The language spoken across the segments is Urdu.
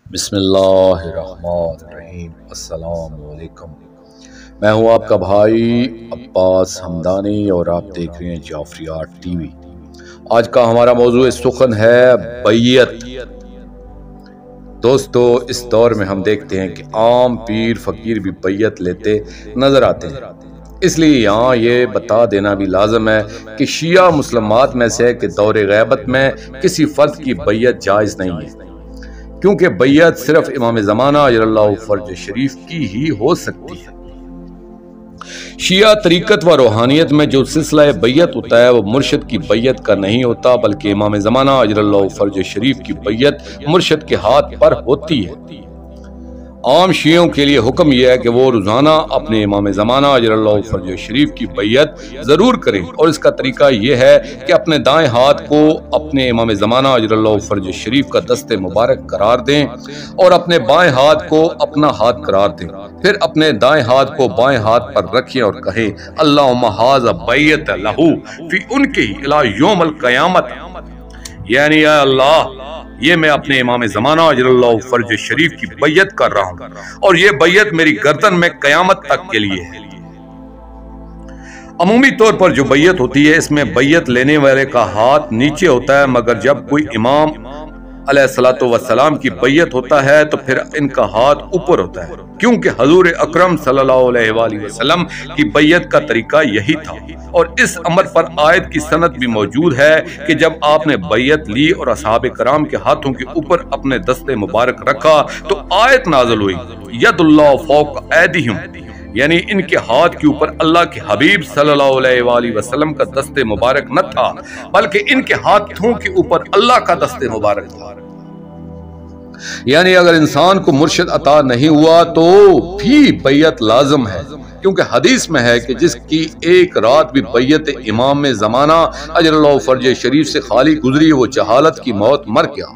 بسم اللہ الرحمن الرحیم۔ السلام علیکم۔ میں ہوں آپ کا بھائی عباس حمدانی اور آپ دیکھ رہے ہیں جعفریات ٹی وی۔ آج کا ہمارا موضوع سخن ہے بیعت۔ دوستو، اس دور میں ہم دیکھتے ہیں کہ عام پیر فقیر بھی بیعت لیتے نظر آتے ہیں۔ اس لیے یہاں یہ بتا دینا بھی لازم ہے کہ شیعہ مسلمات میں سے کہ دور غیبت میں کسی فرد کی بیعت جائز نہیں ہے، کیونکہ بیعت صرف امام زمانہ اجل اللہ فرج شریف کی ہی ہو سکتی ہے۔ شیعہ طریقت و روحانیت میں جو سلسلہ بیعت ہوتا ہے وہ مرشد کی بیعت کا نہیں ہوتا، بلکہ امام زمانہ اجل اللہ فرج شریف کی بیعت مرشد کے ہاتھ پر ہوتی ہے۔ عام شیعوں کے لیے حکم یہ ہے کہ وہ روزانہ اپنے امام زمانہ اجل اللہ فرج شریف کی بیعت ضرور کریں، اور اس کا طریقہ یہ ہے کہ اپنے دائیں ہاتھ کو اپنے امام زمانہ اجل اللہ فرج شریف کا دست مبارک قرار دیں اور اپنے بائیں ہاتھ کو اپنا ہاتھ قرار دیں، پھر اپنے دائیں ہاتھ کو بائیں ہاتھ پر رکھیں اور کہیں اللہم ھذا بیعت لہ فی انکہ الی یوم القیامت، یعنی اے اللہ، یہ میں اپنے امام زمانہ اجل اللہ فرج شریف کی بیعت کر رہا ہوں، اور یہ بیعت میری گردن میں قیامت تک کے لیے ہے۔ عمومی طور پر جو بیعت ہوتی ہے، اس میں بیعت لینے والے کا ہاتھ نیچے ہوتا ہے، مگر جب کوئی امام علیہ الصلوۃ والسلام کی بیعت ہوتا ہے تو پھر ان کا ہاتھ اوپر ہوتا ہے، کیونکہ حضور اکرم صلی اللہ علیہ وآلہ وسلم کی بیعت کا طریقہ یہی تھا، اور اس امر پر آیت کی سند بھی موجود ہے کہ جب آپ نے بیعت لی اور اصحاب کرام کے ہاتھوں کے اوپر اپنے دست مبارک رکھا تو آیت نازل ہوئی ید اللہ فوق ایدیہم، یعنی ان کے ہاتھ کے اوپر اللہ کے حبیب صلی اللہ علیہ وآلہ وسلم کا دست مبارک نہ تھا، بلکہ ان کے ہاتھوں کے اوپر اللہ کا دست مبارک تھا۔ یعنی اگر انسان کو مرشد عطا نہیں ہوا تو بھی بیعت لازم ہے، کیونکہ حدیث میں ہے کہ جس کی ایک رات بھی بیعت امام زمانہ اجل اللہ فرج شریف سے خالی گزری وہ جہالت کی موت مر گیا۔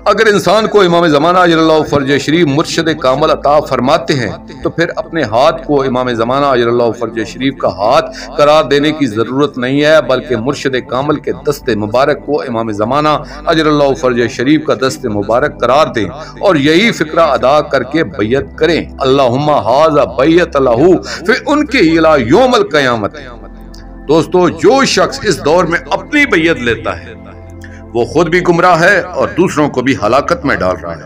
اگر انسان کو امام زمانہ اجل اللہ فرج شریف مرشد کامل عطا فرماتے ہیں تو پھر اپنے ہاتھ کو امام زمانہ اجل اللہ فرج شریف کا ہاتھ قرار دینے کی ضرورت نہیں ہے، بلکہ مرشد کامل کے دست مبارک کو امام زمانہ اجل اللہ فرج شریف کا دست مبارک قرار دیں اور یہی فکرہ ادا کر کے بیعت کریں اللہم ھذا بیعت لہ فی انکہ الی یوم القیامت۔ دوستو، جو شخص اس دور میں اپنی بیعت لیتا ہے وہ خود بھی گمراہ ہے اور دوسروں کو بھی ہلاکت میں ڈال رہا ہے۔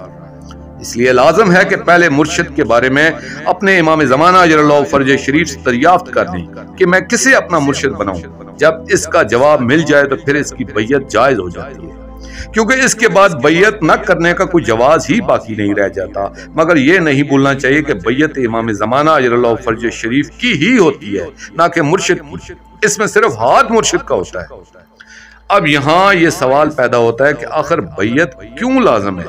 اس لیے لازم ہے کہ پہلے مرشد کے بارے میں اپنے امام زمانہ اجل اللہ فرج شریف سے دریافت کر لیں کہ میں کسے اپنا مرشد بناؤں۔ جب اس کا جواب مل جائے تو پھر اس کی بیعت جائز ہو جاتی ہے، کیونکہ اس کے بعد بیعت نہ کرنے کا کوئی جواز ہی باقی نہیں رہ جاتا۔ مگر یہ نہیں بھولنا چاہیے کہ بیعت امام زمانہ اجل اللہ فرج شریف کی ہی ہوتی ہے، نہ کہ مرشد کی۔ اس میں صرف ہاتھ مرشد کا ہوتا ہے۔ اب یہاں یہ سوال پیدا ہوتا ہے کہ آخر بیعت کیوں لازم ہے؟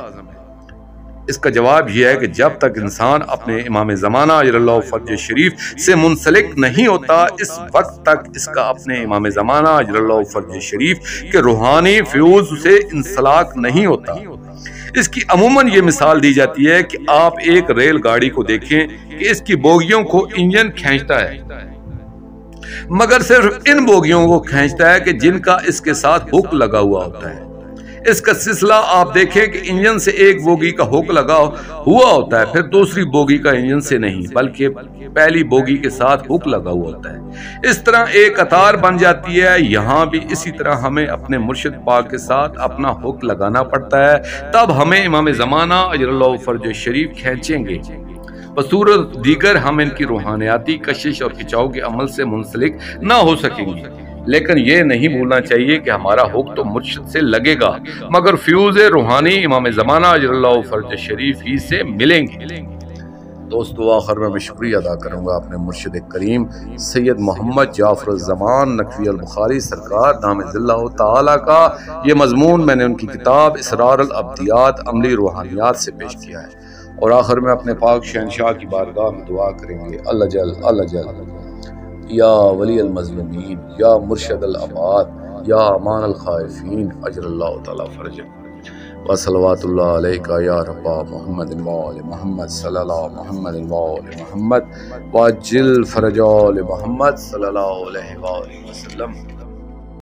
اس کا جواب یہ ہے کہ جب تک انسان اپنے امام زمانہ اجل اللہ فرج شریف سے منسلک نہیں ہوتا، اس وقت تک اس کا اپنے امام زمانہ اجل اللہ فرج شریف کے روحانی فیوز سے انسلاک نہیں ہوتا۔ اس کی عموماً یہ مثال دی جاتی ہے کہ آپ ایک ریل گاڑی کو دیکھیں کہ اس کی بوگیوں کو انجن کھینچتا ہے، مگر صرف ان بوگیوں کو کھینچتا ہے کہ جن کا اس کے ساتھ ہک لگا ہوا ہوتا ہے۔ اس کا سلسلہ آپ دیکھیں کہ انجن سے ایک بوگی کا ہک لگا ہوا ہوتا ہے، پھر دوسری بوگی کا انجن سے نہیں بلکہ پہلی بوگی کے ساتھ ہک لگا ہوا ہوتا ہے۔ اس طرح ایک قطار بن جاتی ہے۔ یہاں بھی اسی طرح ہمیں اپنے مرشد پاک کے ساتھ اپنا ہک لگانا پڑتا ہے، تب ہمیں امام زمانہ اجل اللہ فرج شریف کھینچیں گے۔ بصورت دیگر ہم ان کی روحانیاتی کشش اور کھچاؤ کے عمل سے منسلک نہ ہو سکیں گے، لیکن یہ نہیں بھولنا چاہیے کہ ہمارا حق تو مرشد سے لگے گا، مگر فیوز روحانی امام زمانہ اجل اللہ فرج شریف ہی سے ملیں گے۔ دوستو، آخر میں شکریہ ادا کروں گا اپنے مرشد کریم سید محمد جعفر الزمان نقوی البخاری سرکار دامت اللہ تعالیٰ کا۔ یہ مضمون میں نے ان کی کتاب اسرار الابدیات عملی روحانیات سے پیش کیا ہے، اور آخر میں اپنے پاک شہنشاہ کی بارگاہ میں دعا کریں گے اللہ جل یا ولی المظلومین، یا مرشد العباد، یا امان الخائفین، اجر اللہ تعالیٰ فرجہ، وصلوات اللہ علیکہ یا رب محمد وآل محمد صلی اللہ محمد وآل محمد، وعجل فرج آل محمد صلی اللہ علیہ وآلہ وسلم۔